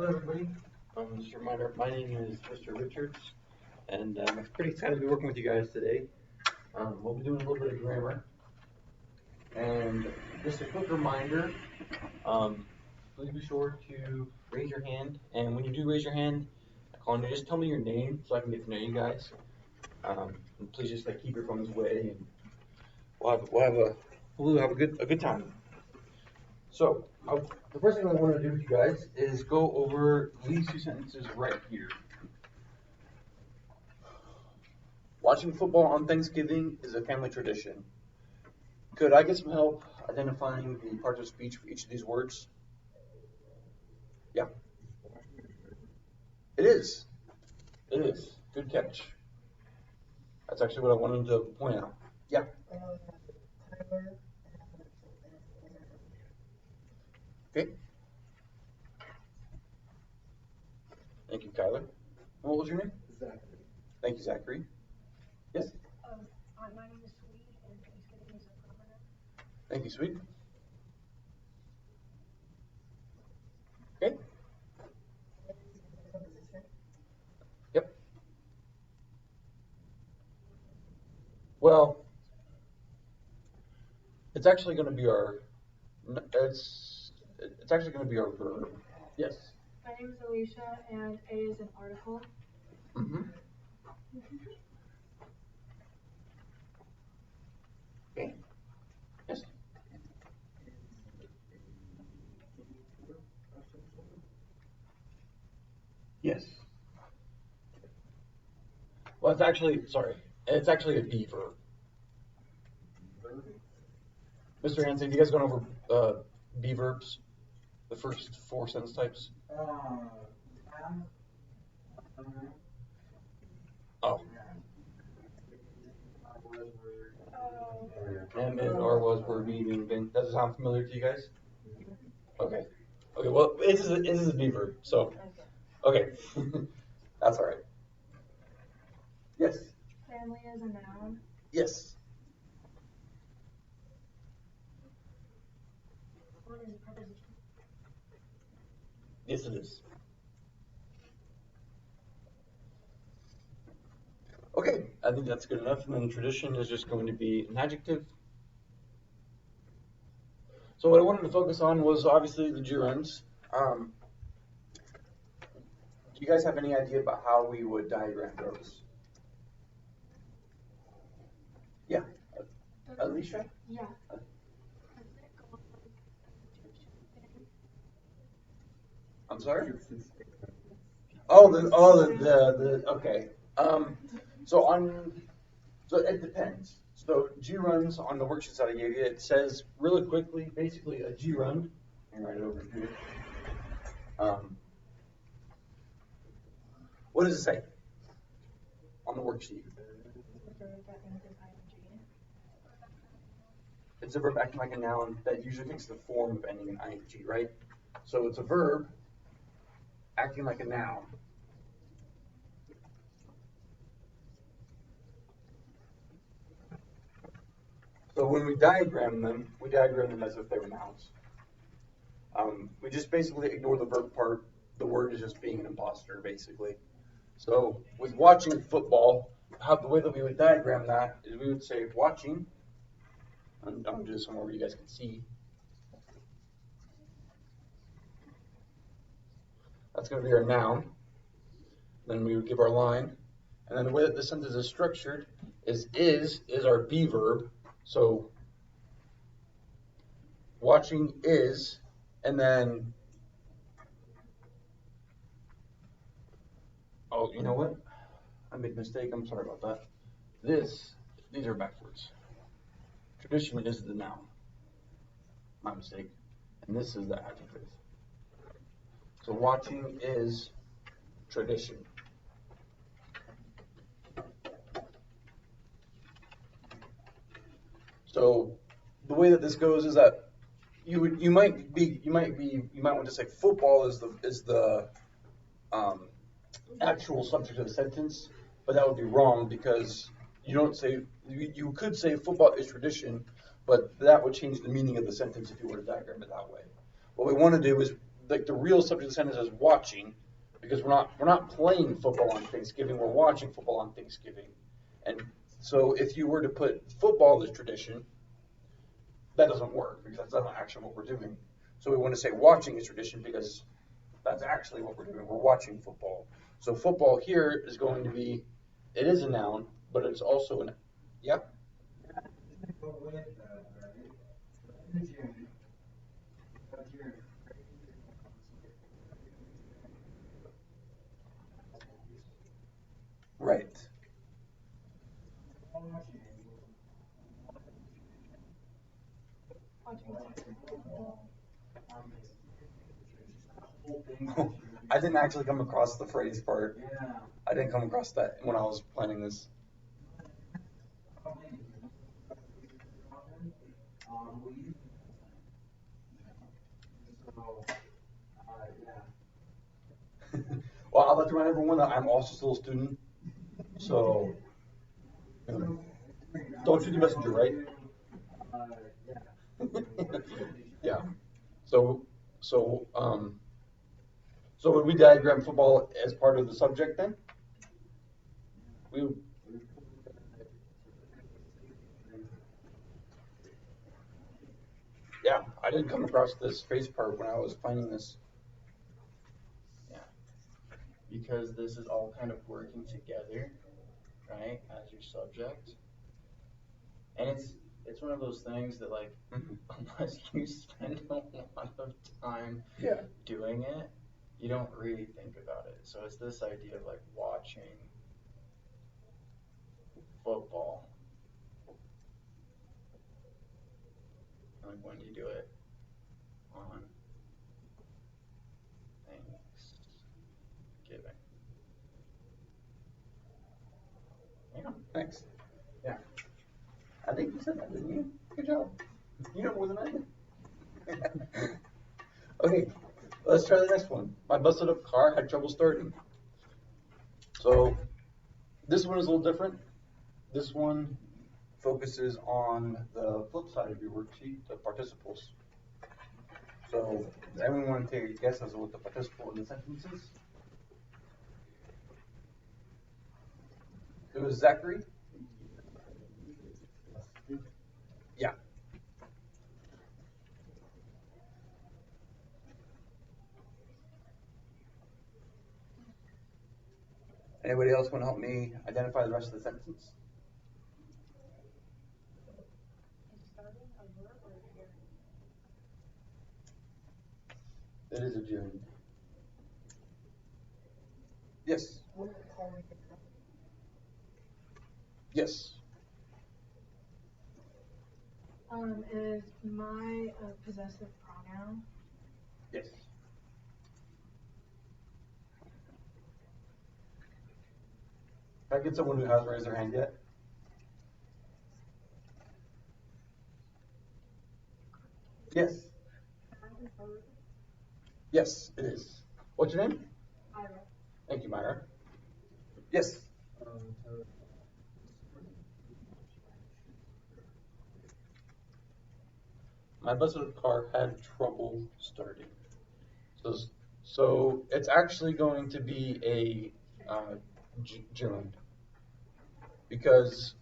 Hello, everybody. Just a reminder, my name is Mr. Richards, and I'm pretty excited to be working with you guys today. We'll be doing a little bit of grammar, and just a quick reminder, please be sure to raise your hand, and when you do raise your hand, I call on you, just tell me your name so I can get to know you guys. And please just keep your phones away, and we'll have a good time. So, the first thing I want to do with you guys is go over these two sentences right here. Watching football on Thanksgiving is a family tradition. Could I get some help identifying the parts of speech for each of these words? Yeah. It is. It is. Good catch. That's actually what I wanted to point out. Yeah. Okay. Thank you, Kyler. And what was your name? Zachary. Thank you, Zachary. Yes? My name is Sweet, and Thanksgiving is a permanent. Thank you, Sweet. Okay. Yep. Well, it's actually going to be our. It's actually going to be our verb. Yes. My name is Alicia, and A is an article. Mm-hmm. Okay. Yes. Yes. Well, it's actually a be verb. Mr. Hansen, you guys going over be verbs? The first four sentence types? Oh. And is, or was, were, be, being, been. Does it sound familiar to you guys? Okay. Okay, well, this is a be verb, so. Okay. That's all right. Yes. Family is a noun. Yes. What is a preposition? Yes, it is. Okay, I think that's good enough. And then tradition is just going to be an adjective. So what I wanted to focus on was obviously the gerunds. Do you guys have any idea about how we would diagram those? Yeah. Alicia? Yeah. I'm sorry? The okay. So it depends. So G-runs on the worksheets that I gave you, it says really quickly, basically a G-run, and write it over here. What does it say on the worksheet? It's a verb acting like a noun that usually takes the form of ending in ing, right? So it's a verb acting like a noun. So when we diagram them as if they were nouns. We just basically ignore the verb part. The word is just being an imposter, basically. So with watching football, the way that we would diagram that is we would say watching. I'm going to do this somewhere where you guys can see. That's going to be our noun. Then we would give our line. And then the way that the sentence is structured is our be verb. So watching is, and then, oh, you know what? I made a mistake. I'm sorry about that. These are backwards. Tradition is the noun. My mistake. And this is the adjective. So watching is tradition. So the way that this goes is that you might want to say football is the actual subject of the sentence, but that would be wrong because you could say football is tradition, but that would change the meaning of the sentence if you were to diagram it that way. What we want to do is like the real subject of the sentence is watching, because we're not playing football on Thanksgiving. We're watching football on Thanksgiving. And so if you were to put football as tradition, that doesn't work because that's not actually what we're doing. So we want to say watching is tradition because that's actually what we're doing. We're watching football. So football here is going to be, it is a noun, but it's also an, yep. Right. I didn't actually come across the phrase part. I didn't come across that when I was planning this. Well, I'd like to remind everyone that I'm also still a student. So, don't shoot the messenger, right? Yeah. So, so, um, so would we diagram football as part of the subject then? We would. Yeah, I didn't come across this phrase part when I was planning this. Yeah, because this is all kind of working together, right, as your subject. And it's one of those things that like unless you spend a lot of time Yeah. doing it, you don't really think about it. So it's this idea of like watching football. Like when you do it on Thanksgiving. Yeah. Thanks. Yeah. I think you said that, didn't you? Good job. You know more than I do. Okay, let's try the next one. My busted up car had trouble starting. So this one is a little different. This one focuses on the flip side of your worksheet, the participles. So does anyone want to take a guess as to what the participle in the sentence is? It was Zachary? Yeah. Anybody else want to help me identify the rest of the sentence? Is starting a verb or a gerund? It is a gerund. Yes. Yes. Is my possessive pronoun? Yes. Can I get someone who hasn't raised their hand yet? Yes. Yes, it is. What's your name? Ira. Thank you, Myra. Yes. My busted car had trouble starting. So it's actually going to be a gerund because,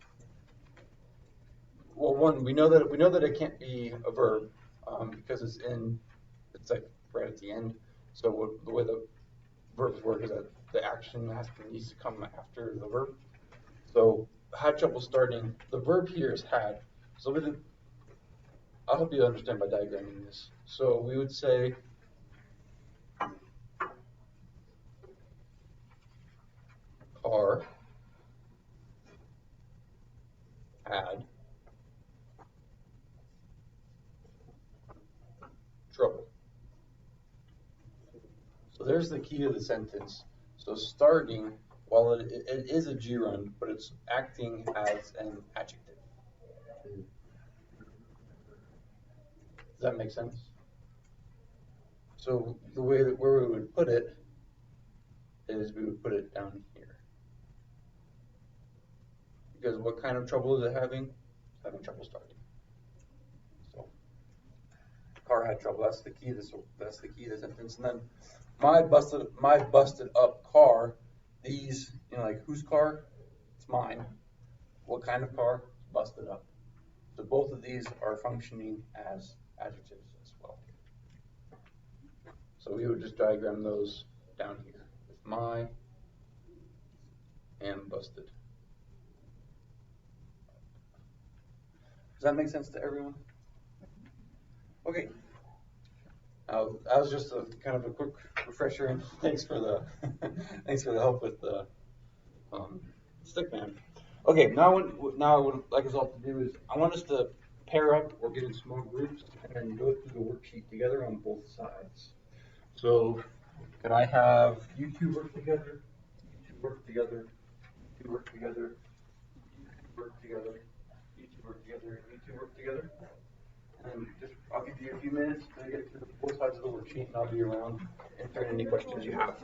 well, one, we know that it can't be a verb because it's like right at the end. So the way the verbs work is that the action needs to come after the verb. So had trouble starting. The verb here is had. So I'll help you understand by diagramming this. So we would say car had trouble. So there's the key to the sentence. So starting, while it is a gerund, but it's acting as an adjective. Does that make sense? So the way that where we would put it is we would put it down here. Because what kind of trouble is it having? It's having trouble starting. So car had trouble. That's the key. That's the key to the sentence. And then my busted up car. These, like whose car? It's mine. What kind of car? Busted up. So both of these are functioning as adjectives as well. So we would just diagram those down here with my and busted. Does that make sense to everyone? Okay. That was just a kind of a quick refresher, and thanks for the thanks for the help with the stick man. Okay, now what I would like us all to do is I want us to pair up or get in small groups and then go through the worksheet together on both sides. So could I have you two work together, you two work together, you two work together, you two work together, you two work together, you two work together? And I'll give you a few minutes to get through both sides of the worksheet, and I'll be around answering any questions you have.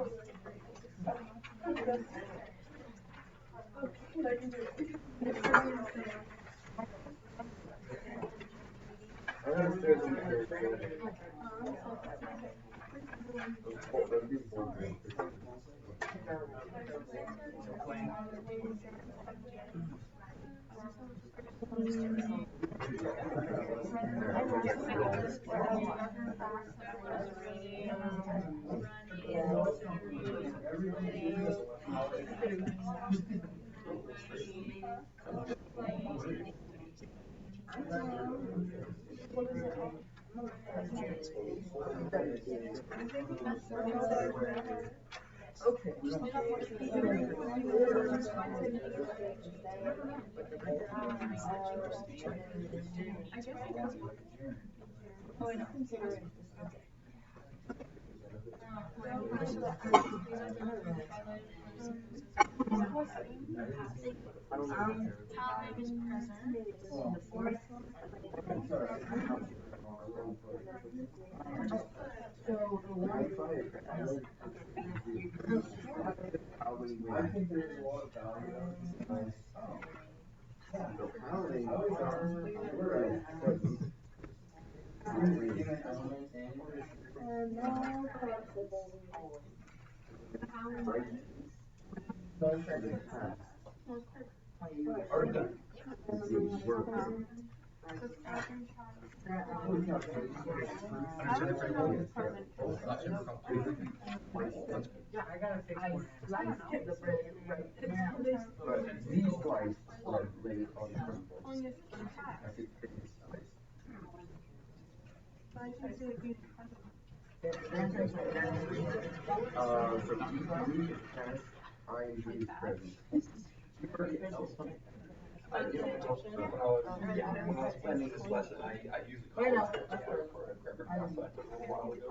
When I was planning this lesson, I usually call it for a grammar class that I took a little while ago.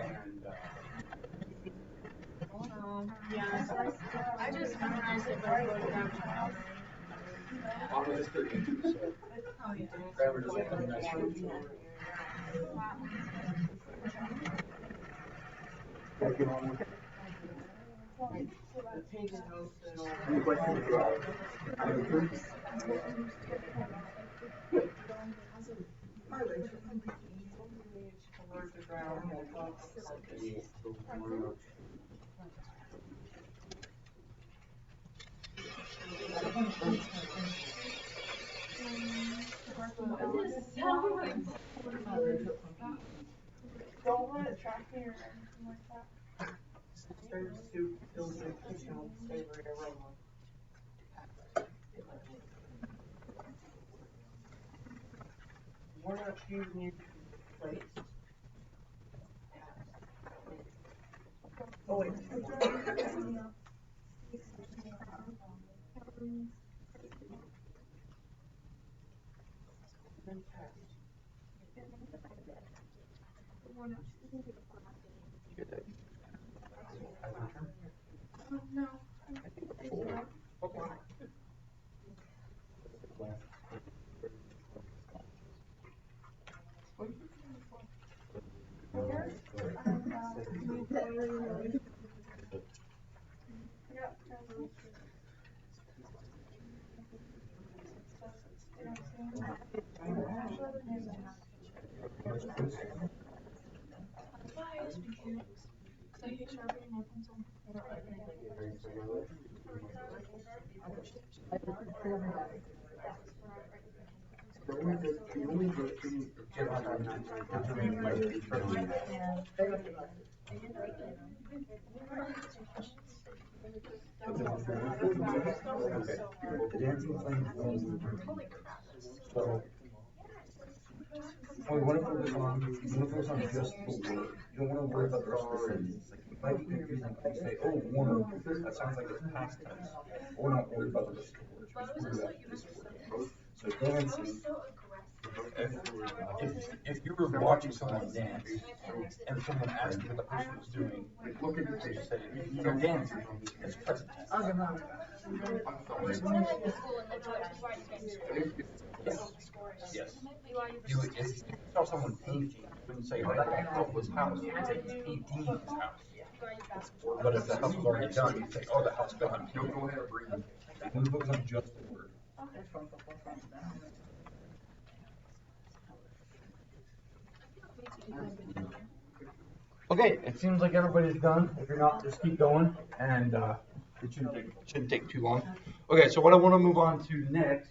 And yeah, I just memorized it, but I wrote it down. I'm just 32, so grammar doesn't come naturally. Any questions about Don't let it track me or anything like that. Serves to build your kitchen with savory aroma. We're not choosing your place. Oh wait. No. We want to focus on just the word. You don't want to worry about the rest of the sentence. Like, it might be confusing if you say, oh, warm, that sounds like it's past tense. We're not worried about the rest of the words. We're just worried about this word. So dancing. If you were watching someone dance and someone asked you what the person was doing, look at they say, they're dancing. It's present tense. Yes. You would, if you saw someone painting, you wouldn't say, oh, that guy built his house. You'd say, he's painting his house. But if the house was already done, you'd say, oh, the house done. You don't go ahead and breathe. When you focus on just the word. Okay, it seems like everybody's done. If you're not, just keep going, and it shouldn't take too long. Okay, so what I want to move on to next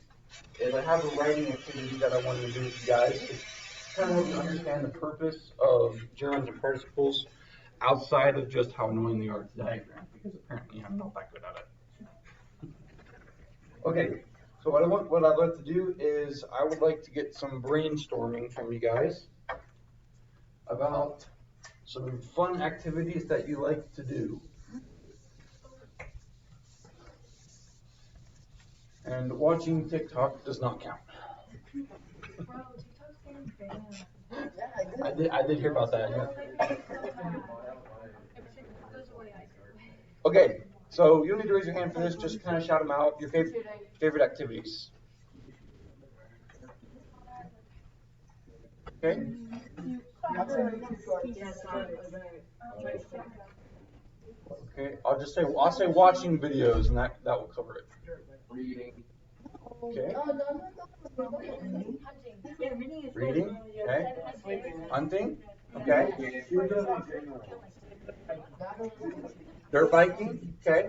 is I have a writing activity that I wanted to do with you guys. It's kind of help you understand the purpose of gerunds and participles outside of just how annoying they are to diagram, because apparently I'm not that good at it. Okay, so what I'd like to do is I would like to get some brainstorming from you guys about some fun activities that you like to do. And watching TikTok does not count. Bro, TikTok's getting banned. I did hear about that. Yeah. Okay, so you don't need to raise your hand for this. Just kind of shout them out. Your favorite activities. Okay. Okay. I'll say watching videos, and that will cover it. Reading. Okay. Reading. Okay. Hunting. Okay. Dirt biking. Okay.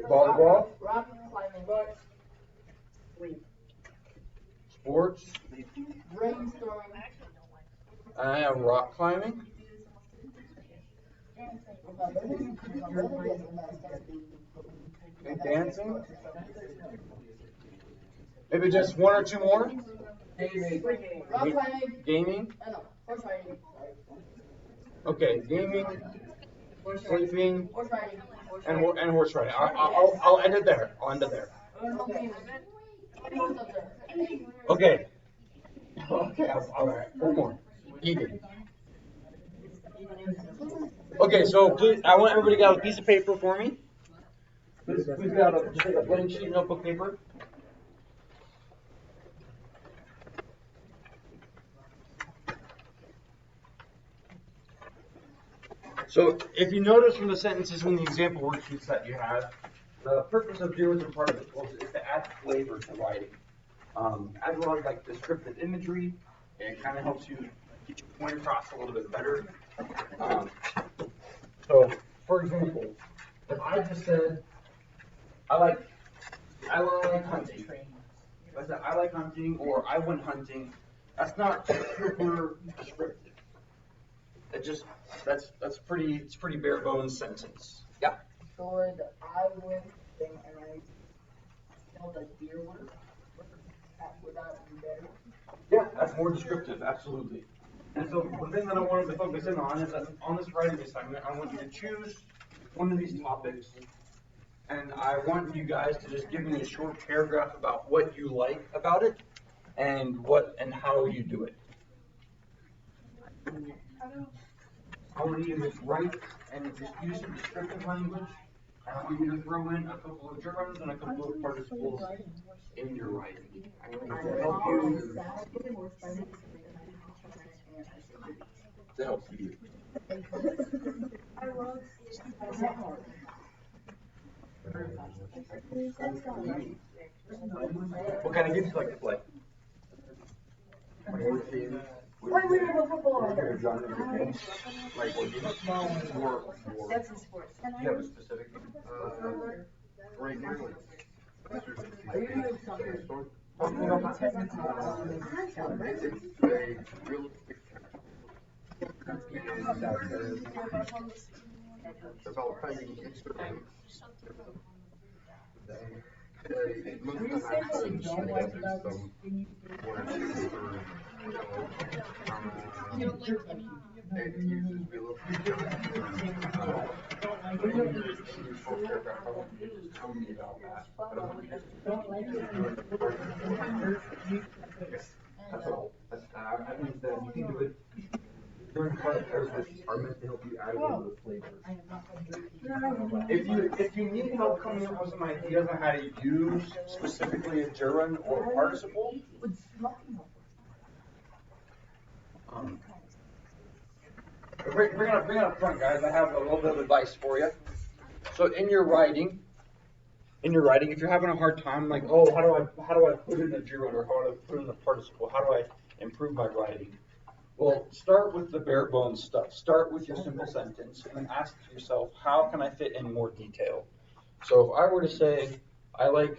Volleyball. Rock climbing. Sports. Brainstorming. Rock climbing. And dancing. Maybe just one or two more. Gaming. Okay, gaming, sleeping, and horse riding. I'll end it there. Okay. Okay. All right. One more. Eating. Okay, so please, I want everybody to get out a piece of paper for me. Please get out just a blank sheet of notebook paper. So if you notice from the sentences in the example worksheets that you have, the purpose of gerunds and participles is to add flavor to writing. Add a lot of like descriptive imagery. It kind of helps you get your point across a little bit better. So, for example, if I just said, I like hunting. If I said I like hunting or I went hunting, that's not super descriptive. It's pretty bare bones sentence. Yeah. So would I went and I spelled a deer word? Would that be better? Yeah, that's more descriptive, absolutely. And so the thing that I wanted to focus in on is that on this writing assignment, I want you to choose one of these topics, and I want you guys to just give me a short paragraph about what you like about it and how you do it. I want you to just write and just use some descriptive language, and I want you to throw in a couple of gerunds and a couple of participles in your writing. I want to help you. To help you. What kind of games do you like to play? Why we have a football? You're John, like organic or That's in sports. do you have a specific? Right now, Are you doing soccer? most When of you the say time, what you don't like about this, some can you? one or two for, and uses below. Full paragraph, I want you to just tell me about that. But I'm gonna just Don't like That's all. I think that you can do it. During part of paragraphs are meant to help you add a little bit of flavor. If you need help coming up with some ideas on how to use specifically a gerund or a participle, bring it up front, guys. I have a little bit of advice for you. So in your writing, if you're having a hard time, like, oh, how do I put in a gerund or how do I put in a participle? How do I improve my writing? Well, start with the bare bones stuff. Start with your simple sentence and then ask yourself, how can I fit in more detail? So if I were to say, I like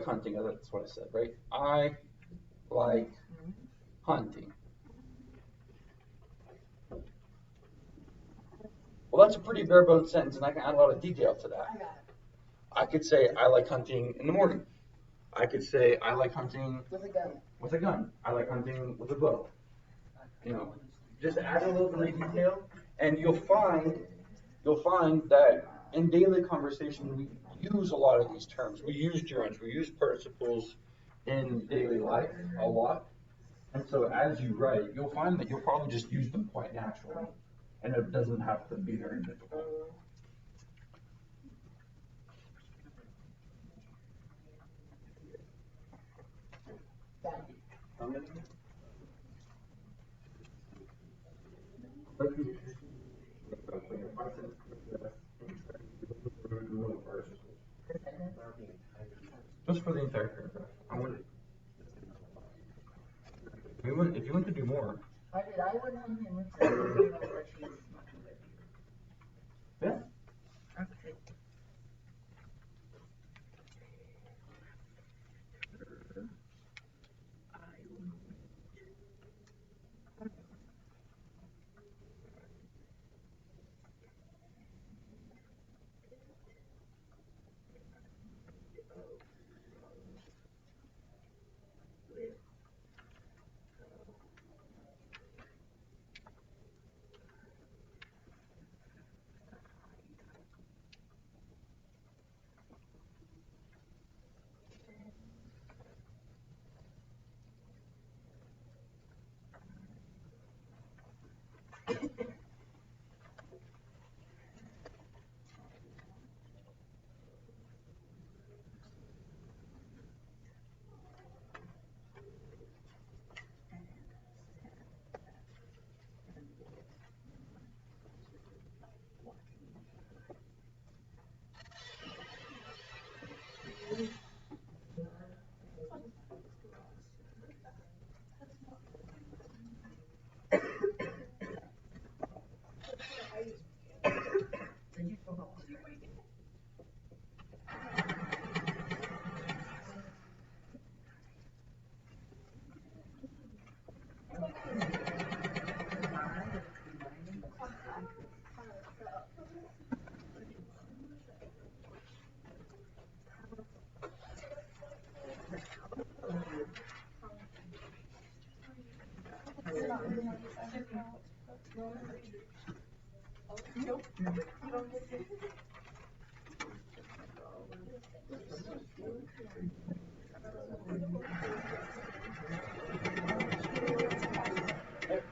hunting, that's what I said, right? I like hunting. Well, that's a pretty bare bones sentence, and I can add a lot of detail to that. I could say, I like hunting in the morning. I could say, I like hunting with a gun. I like hunting with a bow. You know, just add a little bit of detail, and you'll find that in daily conversation we use a lot of these terms. We use gerunds, we use participles in daily life a lot, and so as you write, you'll find that you'll probably just use them quite naturally, and it doesn't have to be very difficult. Just for the entire paragraph. If you want to do more. Yeah.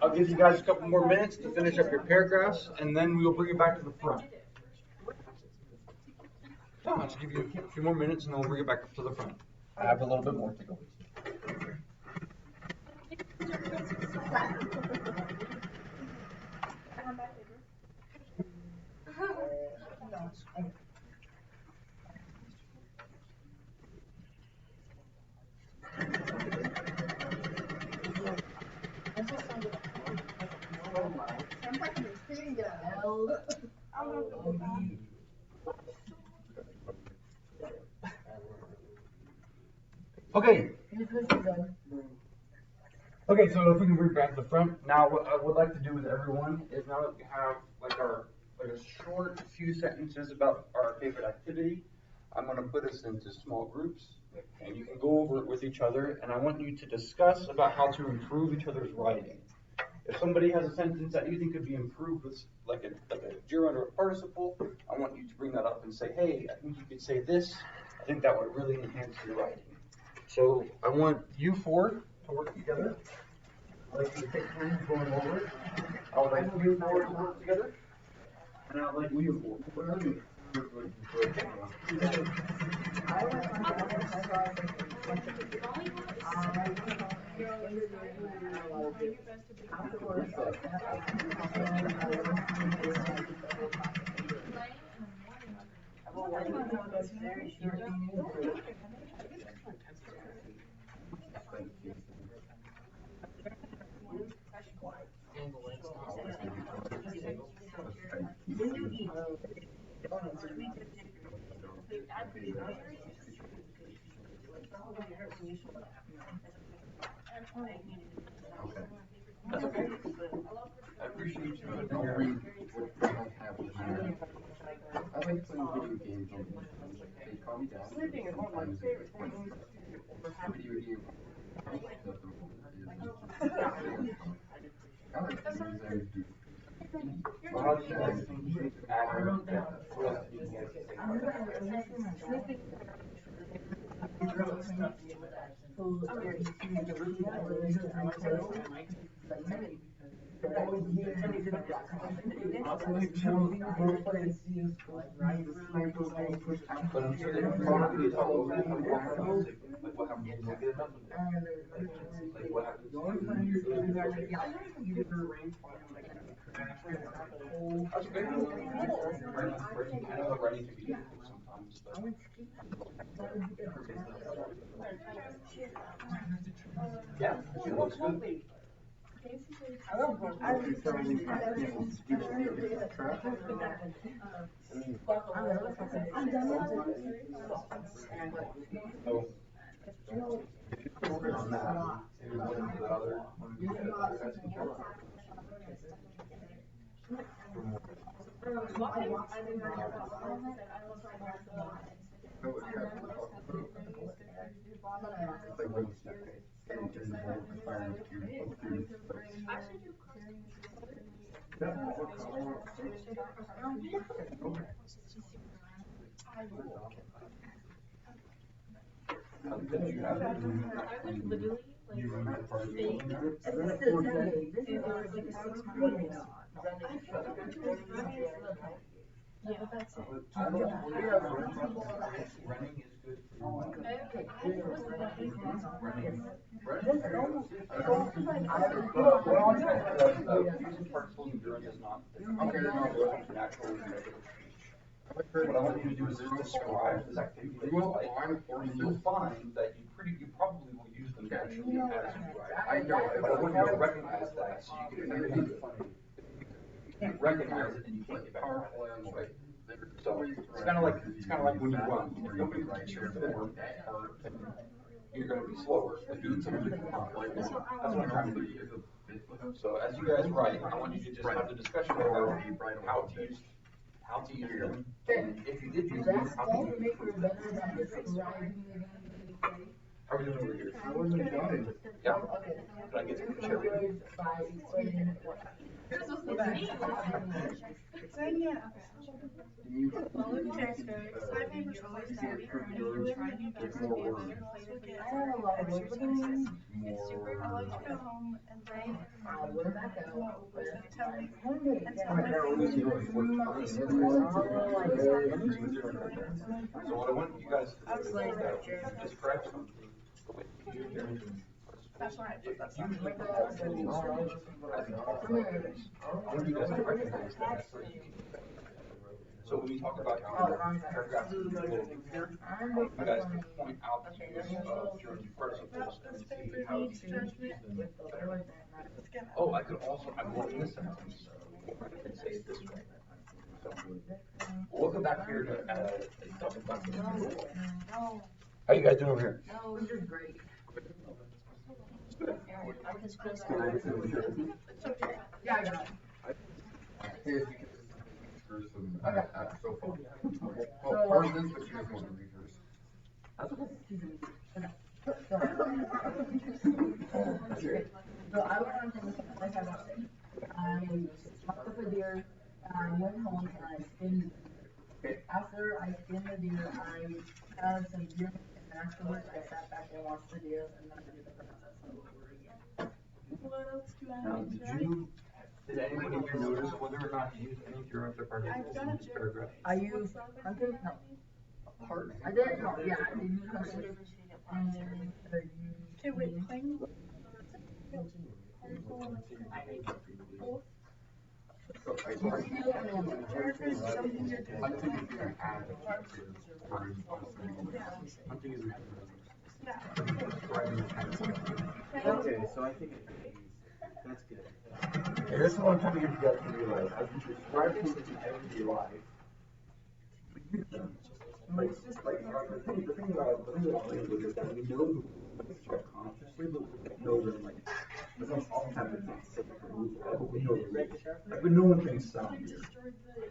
I'll give you guys a couple more minutes to finish up your paragraphs, and then we'll bring it back to the front. No, I'll just give you a few more minutes, and then we'll bring it back up to the front. I have a little bit more to go. I don't know if it was that. Okay. Okay, so if we can bring back to the front. Now, what I would like to do with everyone is now that we have like a short few sentences about our favorite activity, I'm going to put us into small groups, and you can go over it with each other. And I want you to discuss about how to improve each other's writing. If somebody has a sentence that you think could be improved with like a gerund or a participle, I want you to bring that up and say, hey, I think you could say this. I think that would really enhance your writing. So I want you four to work together. I'd like you to take turns going over it. I would like you four to work together. And I'd like you four. What are you? That's okay. I appreciate you putting I'll your read what I have in here. I like playing video games on the weekends. They calm me down. Sleeping is one of my favorite things. Video game. I like things I do. Well, how do you guys think you should add or what else do you guys think? But I'm sure they can probably talk over it. Like what happens when you get enough of it? Like what happens when you get enough of it? That's okay. I know that writing can be difficult sometimes, but. Yeah, it looks good. On that, maybe one of the other. Did you have running is good What I want you to do is just describe this activity that you like, and you'll find that you probably will use them naturally as you write. I know, But I want you to recognize that so you can recognize it and you can't get back on it, right? So it's kind of like when you run. If nobody writes your form, you're going to be slower. If you somebody that's what I'm trying to do here. So as you guys write, I want you to just have the discussion about how to use them. And if you did use them, how to use them. How are we doing over here? I wasn't done. Yeah. Can I get some chair? So what I want you guys to do is describe something. That's right. That's usually all things as alternatives. I want you guys to recognize that. So when you talk about paragraphs in the middle of here, you guys can point out the use of gerund participles and see how you can use them better. Oh, I want this sentence. I could say it this way. We'll come back here to, double back. No, How you guys doing over here? no, you're great. Yeah, I got it. Hey, if you could for some, so far. Well, ours is, but she doesn't want to read hers. So I went on to like I was saying. I chopped up a deer, went home and I skinned it. After I skinned the deer, I had some deer and afterwards I sat back and watched the deer and then I did the process all over again. What else do I Now, need? did anybody here notice whether or not you use any direct or particles in this paragraph? I used hunting, no. I didn't know, yeah, I did use hunting. And I used. Okay, wait, plain. So I told her, Jennifer, is something you're doing? hunting is gonna add to ours also. Hunting is Yeah. Okay, so I think that's good. Okay, this is what I'm trying to get you guys to realize. As you describe things in everyday life, it's just like, the thing about language is that we know subconsciously, but we don't know them, like, but oftentimes it's not safe for movement, but we know the rules. Like, we know when things sound weird,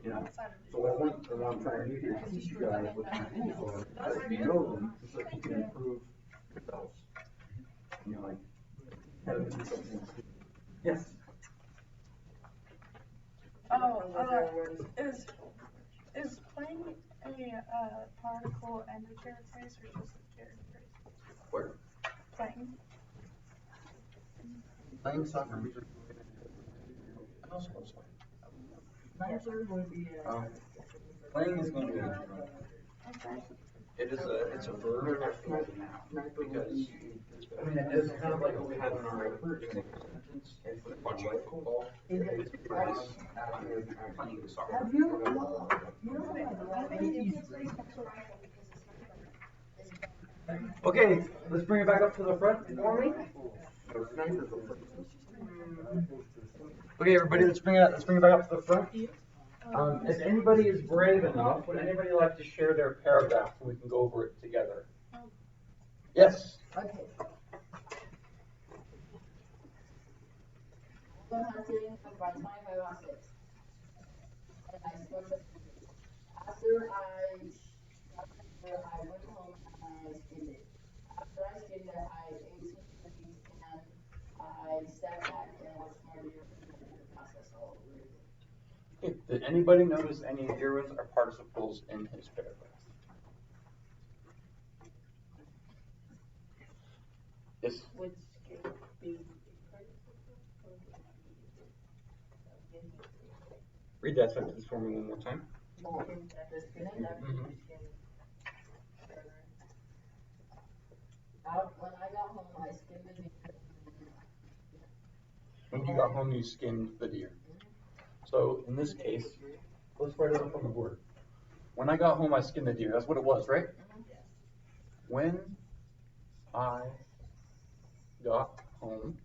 you know? So what I'm trying to do here is teach you guys what these rules are, so that you know them, so that you can improve yourselves. You know, like, how to do something. Yes? Is playing a particle and a carrot phrase or just a carrot phrase? Where? Playing. Playing soccer, we just. I also love swimming. Sniper would be a. Playing is going to be a Okay. it's a verb because I mean, it's kind of like what we had in our sentence, it's like watching football. It's because playing soccer. Have you, you know how Okay, let's bring it back up to the front for me. Okay, everybody, let's bring it back up to the front. If anybody is brave enough, would anybody like to share their paragraph so we can go over it together? Yes. Okay. Went hunting by 25 on 6. And I skinned it. After I shot the deer, I went home and I skinned it. After I skinned it, I ate some cookies and I sat back and watched my deer and I did the process all over again. Okay, did anybody notice any zeros or participles in his paragraph? Yes. Which could be Read that sentence for me one more time. the skinning after Mhm. the skin. When I got home, I skinned the deer. When you got home, you skinned the deer. So in this case, let's write it up on the board. When I got home, I skinned the deer. That's what it was, right? When I got home,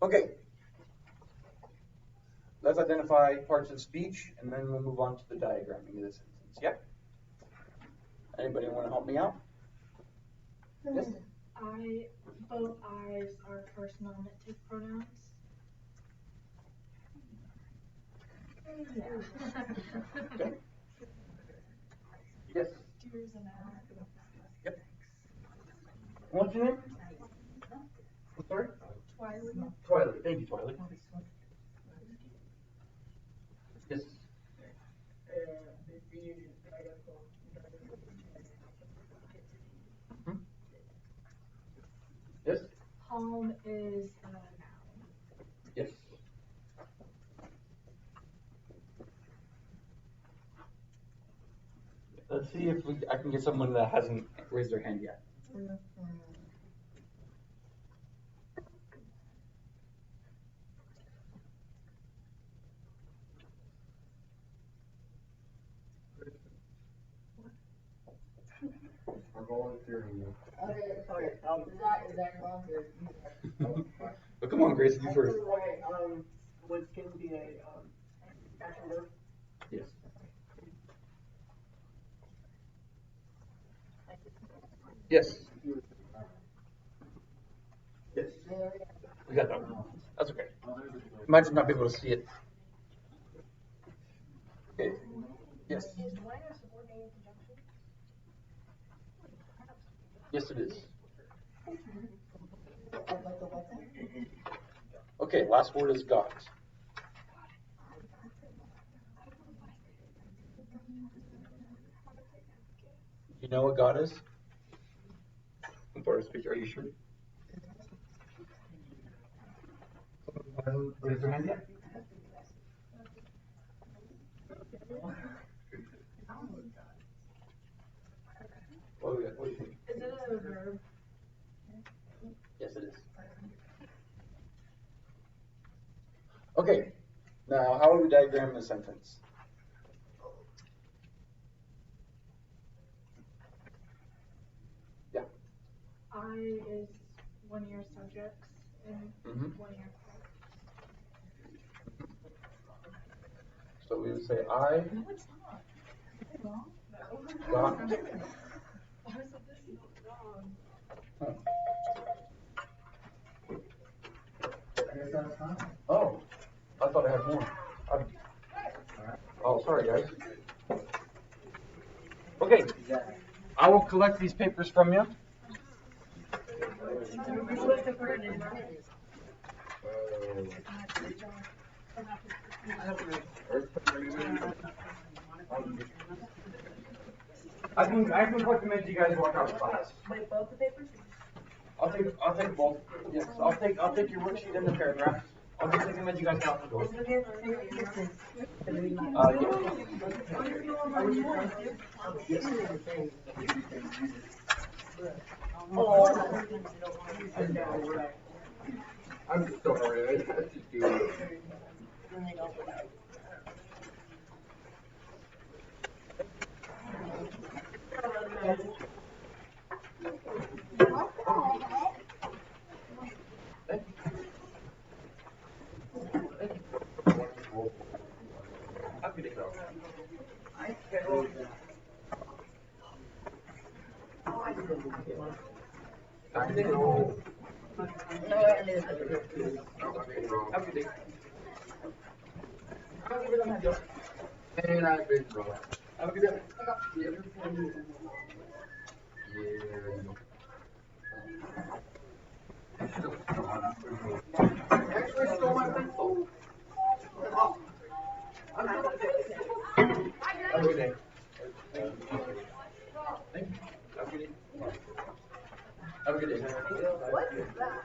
okay. Let's identify parts of speech, and then we'll move on to the diagramming of the sentence. Yeah? Anybody want to help me out? Yes? Both I's are first nominative pronouns. Okay. Yes. Deer's an hour. Yep. What's your name? I'm sorry? Twilight. Twilight. Thank you, Twilight. Yes. Hmm? Yes. Home is a noun. Yes. Let's see if I can get someone that hasn't raised their hand yet. volunteering you. Okay, is that volunteer? But come on, Grace, you first. Okay, would skin be a, action verb? Yes. Yes. Yes. We got that one. That's okay. Might just not be able to see it. Okay. Yes. Is when a subordinated conjunction? Yes, it is. Okay, last word is got. You know what God is? Important speaker, are you sure? Raise your hand yet? What do you think? Is it a verb? Yes, it is. Okay, now how would we diagram the sentence? Yeah. I is one of your subjects and Mhm. one of your. So we would say I No, it's not. Is it wrong? No. got. Why is this wrong? Oh, I thought I had more. Oh, sorry, guys. Okay, I will collect these papers from you. I can collect them as you guys walk out of class. Wait, both the papers? I'll take both. Yes, I'll take your worksheet and the paragraph. I'll just take them as you guys out the door. I'm sorry, I had to do it. Time to go. And I've been wrong. Have a good day. Yeah. Actually stole my pencil. Have a good day. Thank you. Have a good day. Have a good day. What is that?